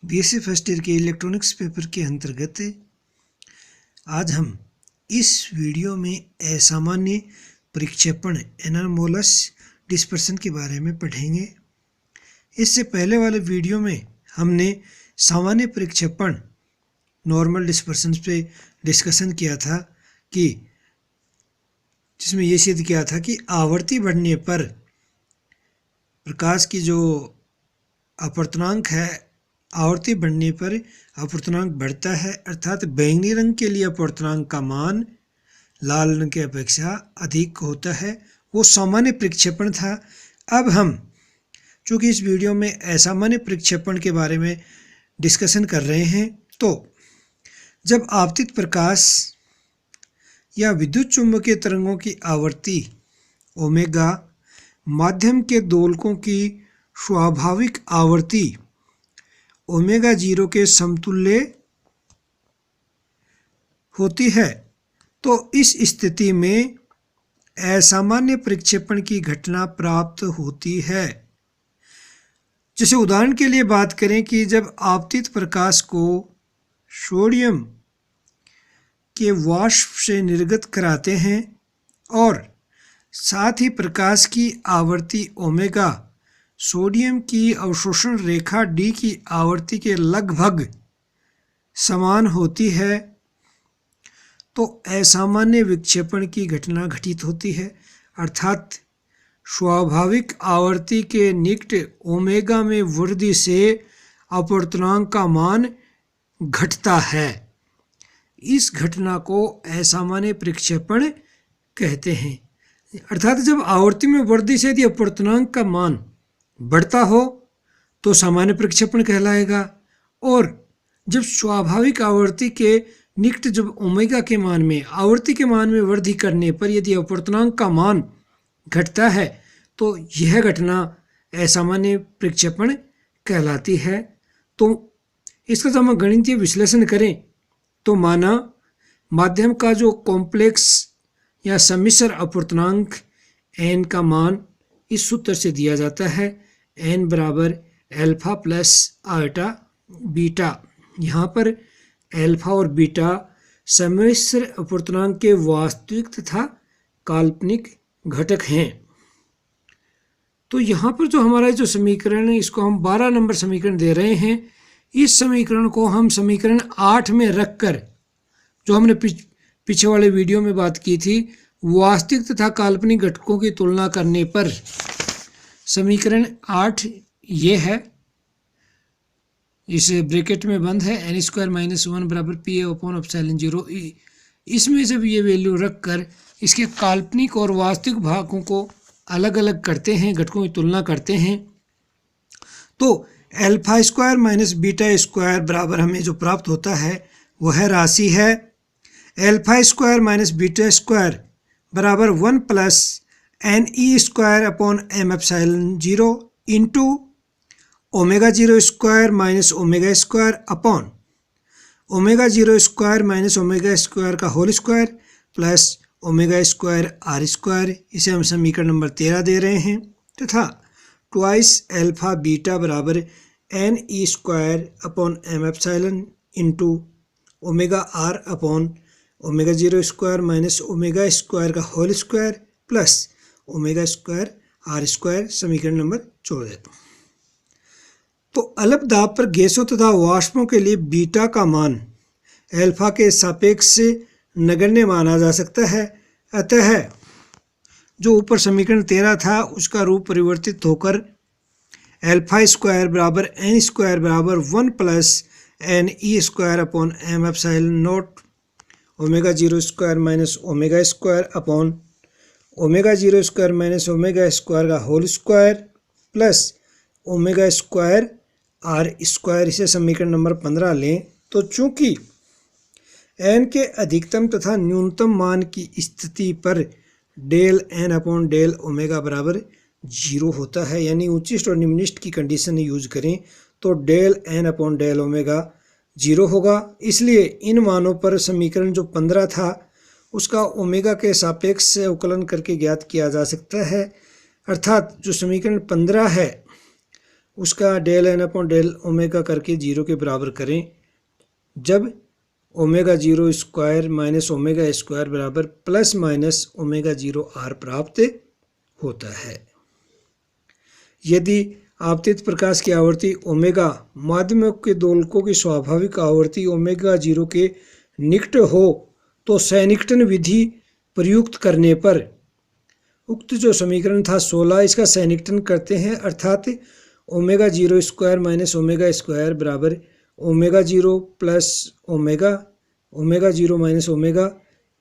BSc first year के electronics paper के अंतर्गत आज हम इस वीडियो में असामान्य प्रक्षेपण एनोमलस डिस्पर्सन के बारे में पढ़ेंगे। इससे पहले वाले वीडियो में हमने सामान्य प्रक्षेपण नॉर्मल डिस्पर्सन पे डिस्कशन किया था कि जिसमें ये सिद्ध किया था कि आवर्ती बढ़ने पर प्रकाश की जो अपवर्तनांक है, आवर्ती बढ़ने पर अपवर्तनांक बढ़ता है, अर्थात बैंगनी रंग के लिए अपवर्तनांक का मान लाल रंग की अपेक्षा अधिक होता है। वो सामान्य प्रक्षेपण था। अब हम चूँकि इस वीडियो में असामान्य प्रक्षेपण के बारे में डिस्कशन कर रहे हैं, तो जब आपतित प्रकाश या विद्युत चुम्बकीय तरंगों की आवृत्ति ओमेगा माध्यम के दोलकों की स्वाभाविक आवृत्ति ओमेगा 0 के समतुल्य होती है, तो इस स्थिति में असामान्य प्रक्षेपण की घटना प्राप्त होती है। जैसे उदाहरण के लिए बात करें कि जब आपतित प्रकाश को सोडियम के वाष्प से निर्गत कराते हैं और साथ ही प्रकाश की आवृत्ति ओमेगा सोडियम की अवशोषण रेखा डी की आवृत्ति के लगभग समान होती है, तो असामान्य विक्षेपण की घटना घटित होती है। अर्थात स्वाभाविक आवृत्ति के निकट ओमेगा में वृद्धि से अपवर्तनांक का मान घटता है। इस घटना को असामान्य प्रक्षेपण कहते हैं। अर्थात जब आवृत्ति में वृद्धि से यदि अपवर्तनांक का मान बढ़ता हो तो सामान्य प्रक्षेपण कहलाएगा, और जब स्वाभाविक आवृत्ति के निकट जब ओमेगा के मान में आवृत्ति के मान में वृद्धि करने पर यदि अपवर्तनांक का मान घटता है तो यह घटना असामान्य प्रक्षेपण कहलाती है। तो इसका जब हम गणितीय विश्लेषण करें तो माना माध्यम का जो कॉम्प्लेक्स या सम्मिश्र अपवर्तनांक n का मान इस सूत्र से दिया जाता है, n बराबर अल्फा प्लस आटा बीटा। यहाँ पर अल्फा और बीटा सम्मिश्र अपवर्तनांक के वास्तविक तथा काल्पनिक घटक हैं। तो यहाँ पर जो हमारा जो समीकरण है, इसको हम 12 नंबर समीकरण दे रहे हैं। इस समीकरण को हम समीकरण 8 में रखकर, जो हमने पीछे वाले वीडियो में बात की थी, वास्तविक तथा काल्पनिक घटकों की तुलना करने पर समीकरण 8 ये है, इस ब्रैकेट में बंद है, n स्क्वायर माइनस 1 बराबर पी ए अपॉन एप्सिलॉन 0। इसमें जब ये वैल्यू रखकर इसके काल्पनिक और वास्तविक भागों को अलग अलग करते हैं, घटकों की तुलना करते हैं, तो alpha square minus beta square बराबर हमें जो प्राप्त होता है वह राशि है alpha square minus beta square बराबर 1 plus N E square upon M epsilon 0 into omega 0 square minus omega square upon omega 0 square minus omega square का whole square plus omega square R square. इसे हम समीकरण number 13 दे रहे हैं, तथा twice alpha beta बराबर N E square upon M epsilon into omega R upon omega 0 square minus omega square का whole square plus omega square R square. समीकरण नंबर 14। तो अल्प दाब पर गैसों तथा वाष्पों के लिए बीटा का मान अल्फा के सापेक्ष नगण्य माना जा सकता है। अतः जो ऊपर समीकरण 13 था उसका रूप परिवर्तित होकर अल्फा स्क्वायर बराबर एन स्क्वायर बराबर 1 plus N E square upon M epsilon not omega 0 square minus omega square upon omega 0 square minus omega square का whole square plus omega square R square. इसे समीकरण नंबर 15 लें तो चूंकि n के अधिकतम तथा न्यूनतम मान की स्थिति पर del n upon del omega बराबर 0 होता है, यानी उच्चिष्ट और निम्निष्ट की कंडीशन यूज करें तो del n upon del omega 0 होगा। इसलिए इन मानों पर समीकरण जो 15 था उसका ओमेगा के सापेक्ष से अवकलन करके ज्ञात किया जा सकता है। अर्थात जो समीकरण 15 है उसका del N upon del omega करके 0 के बराबर करें, जब omega 0 square minus omega square बराबर प्लस माइनस ओमेगा 0 आर प्राप्त होता है। यदि आपतित प्रकाश की आवर्ती ओमेगा माध्यम के दोलकों की स्वाभाविक आवर्ती ओमेगा 0 के निकट हो तो सैनिकटन विधि प्रयुक्त करने पर उक्त जो समीकरण था 16, इसका सैनिकटन करते हैं, अर्थात omega 0 square minus omega square बराबर omega 0 plus omega 0 minus omega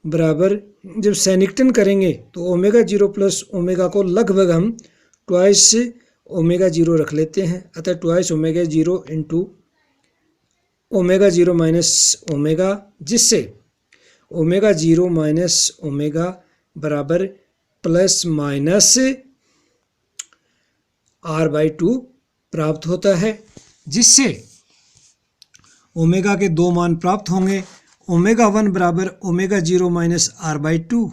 बराबर, जब सैनिकटन करेंगे तो ओमेगा 0 प्लस ओमेगा को लगभग हम ट्वाइस ओमेगा 0 रख लेते हैं, अतः twice omega 0 into omega 0 minus omega, जिससे ओमेगा 0 माइनस ओमेगा बराबर प्लस माइनस r/2 प्राप्त होता है, जिससे ओमेगा के दो मान प्राप्त होंगे। ओमेगा 1 बराबर ओमेगा 0 माइनस r/2,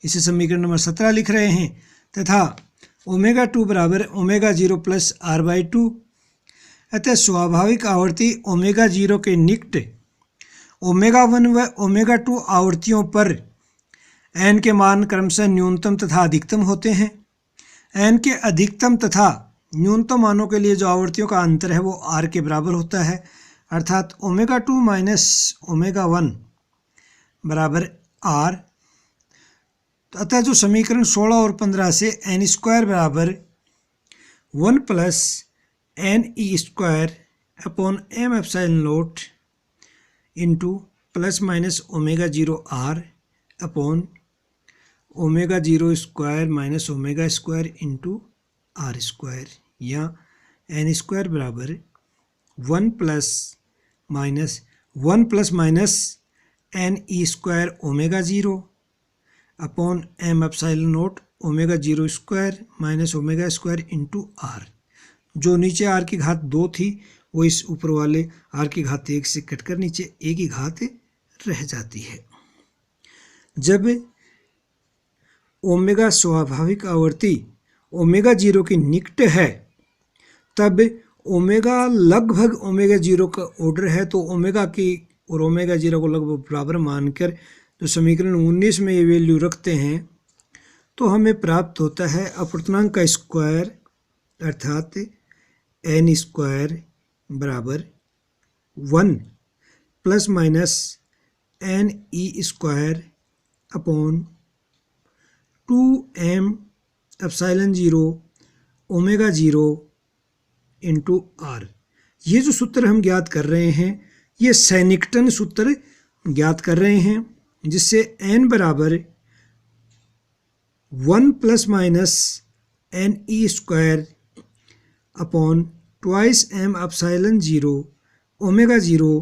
इसे समीकरण नंबर 17 लिख रहे हैं, तथा ओमेगा 2 बराबर ओमेगा 0 प्लस r/2। अतः स्वाभाविक आवर्ती ओमेगा 0 के निकट ओमेगा 1 व ओमेगा 2 आवर्तियों पर एन के मान क्रमशः न्यूनतम तथा अधिकतम होते हैं। एन के अधिकतम तथा न्यूनतम मानों के लिए जो आवर्तियों का अंतर है वो आर के बराबर होता है, अर्थात ओमेगा 2 माइनस ओमेगा 1 बराबर आर। अतः जो समीकरण 16 और 15 से एन स्क्वायर बराबर 1 plus N E square upon M epsilon naught into plus minus omega 0 R upon omega 0 square minus omega square into R square, या एन स्क्वायर बराबर 1 plus minus N E square omega 0 upon M epsilon not omega 0 square minus omega square into R. जो नीचे are की घात 2 थी वो इस ऊपर वाले आर की घात 1 से कटकर नीचे ए की घात रह जाती है। जब ओमेगा स्वाभाविक आवर्ती ओमेगा 0 के निकट है तब ओमेगा लगभग ओमेगा 0 का ऑर्डर है, तो ओमेगा की और ओमेगा 0 को लगभग बराबर मानकर जो समीकरण 19 में ये वैल्यू रखते हैं तो हमें प्राप्त होता है अपवर्तनांक का स्क्वायर, अर्थात एन स्क्वायर बराबर 1 plus minus N E square upon 2m epsilon 0 omega 0 into R. ये जो सूत्र हम ज्ञात कर रहे हैं ये सैनिकटन सूत्र ज्ञात कर रहे हैं, जिससे n बराबर 1 plus minus N E square upon twice M epsilon 0 omega 0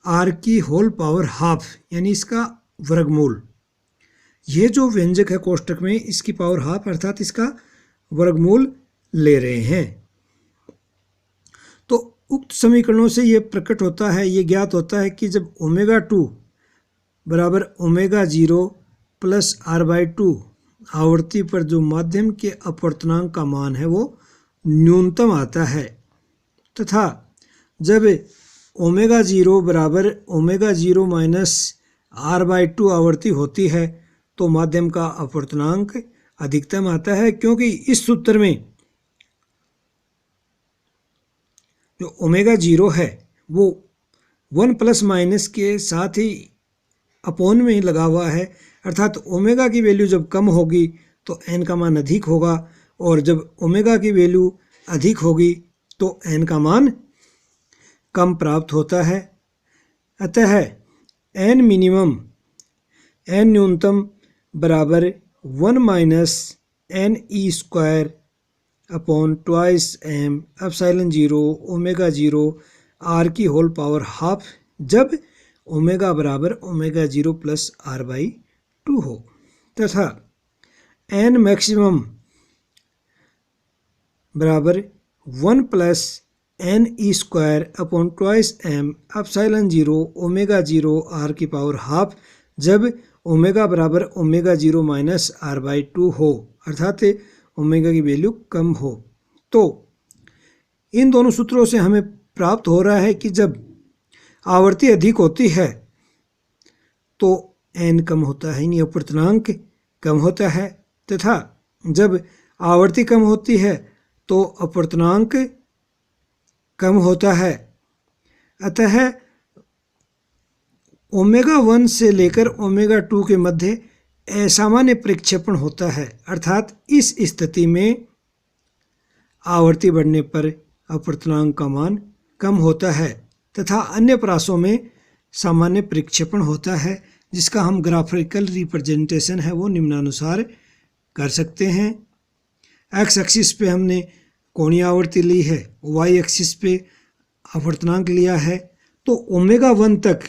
R की होल पावर हाफ, यानी इसका वर्गमूल। ये जो व्यंजक है कोष्टक में इसकी पावर हाफ अर्थात इसका वर्गमूल ले रहे हैं। तो उक्त समीकरणों से ये प्रकट होता है, ये ज्ञात होता है कि जब ओमेगा 2 बराबर ओमेगा 0 प्लस r/2 आवर्ती पर जो माध्यम के अपवर्तनांक का मान है वो न्यूनतम आता है, तथा जब ओमेगा 0 बराबर ओमेगा 0 माइनस r/2 आवर्ती होती है तो माध्यम का अपवर्तनांक अधिकतम आता है, क्योंकि इस सूत्र में जो ओमेगा 0 है वो 1 प्लस माइनस के साथ ही अपोन में ही लगा हुआ है, अर्थात ओमेगा की वैल्यू जब कम होगी तो एन का मान अधिक होगा, और जब ओमेगा की वैल्यू अधिक होगी तो एन का मान कम प्राप्त होता है। अतः एन न्यूनतम बराबर 1 minus N E square upon twice M epsilon 0 omega 0 R की होल पावर हाफ, जब ओमेगा बराबर ओमेगा 0 प्लस r/2 हो, तथा एन मैक्सिमम बराबर 1 plus N E square upon twice M epsilon 0 omega 0 R की पावर हाफ, जब omega बराबर omega 0 minus r/2 हो, अर्थात ओमेगा की वैल्यू कम हो। तो इन दोनों सूत्रों से हमें प्राप्त हो रहा है कि जब आवृत्ति अधिक होती है तो n कम होता है, यानी अपवर्तनांक कम होता है, तथा जब आवृत्ति कम होती है तो अपवर्तनांक कम होता है। अतः ω1 से लेकर ω2 के मध्य असामान्य प्रक्षेपण होता है, अर्थात इस स्थिति में आवृत्ति बढ़ने पर अपवर्तनांक का मान कम होता है तथा अन्य परासों में सामान्य प्रक्षेपण होता है, जिसका हम ग्राफिकल रिप्रेजेंटेशन है वो निम्नानुसार कर सकते हैं। एक्स एक्सिस पे हमने कोणीय आवृत्ति ली है, वाई एक्सिस पे अपवर्तनांक लिया है। तो ω1 तक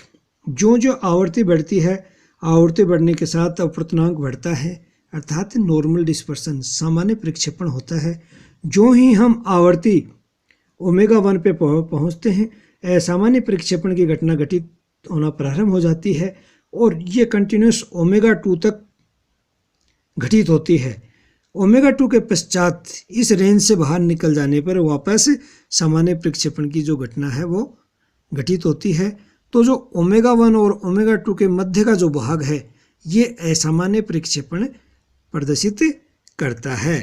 जो जो आवृत्ति बढ़ती है, आवृत्ति बढ़ने के साथ अपवर्तनांक बढ़ता है, अर्थात नॉर्मल डिस्पर्सन सामान्य प्रक्षेपण होता है। जो ही हम आवृत्ति ω1 पे पहुंचते हैं, असामान्य प्रक्षेपण की घटना घटित होना प्रारंभ हो जाती है और ये कंटिन्यूस ω2 तक घटित होती है। ω2 के पश्चात इस रेंज से बाहर निकल जाने पर वापस सामान्य प्रक्षेपण की जो घटना है वो घटित होती है। तो जो ω1 और ω2 के मध्य का जो भाग है ये असामान्य प्रक्षेपण प्रदर्शित करता है।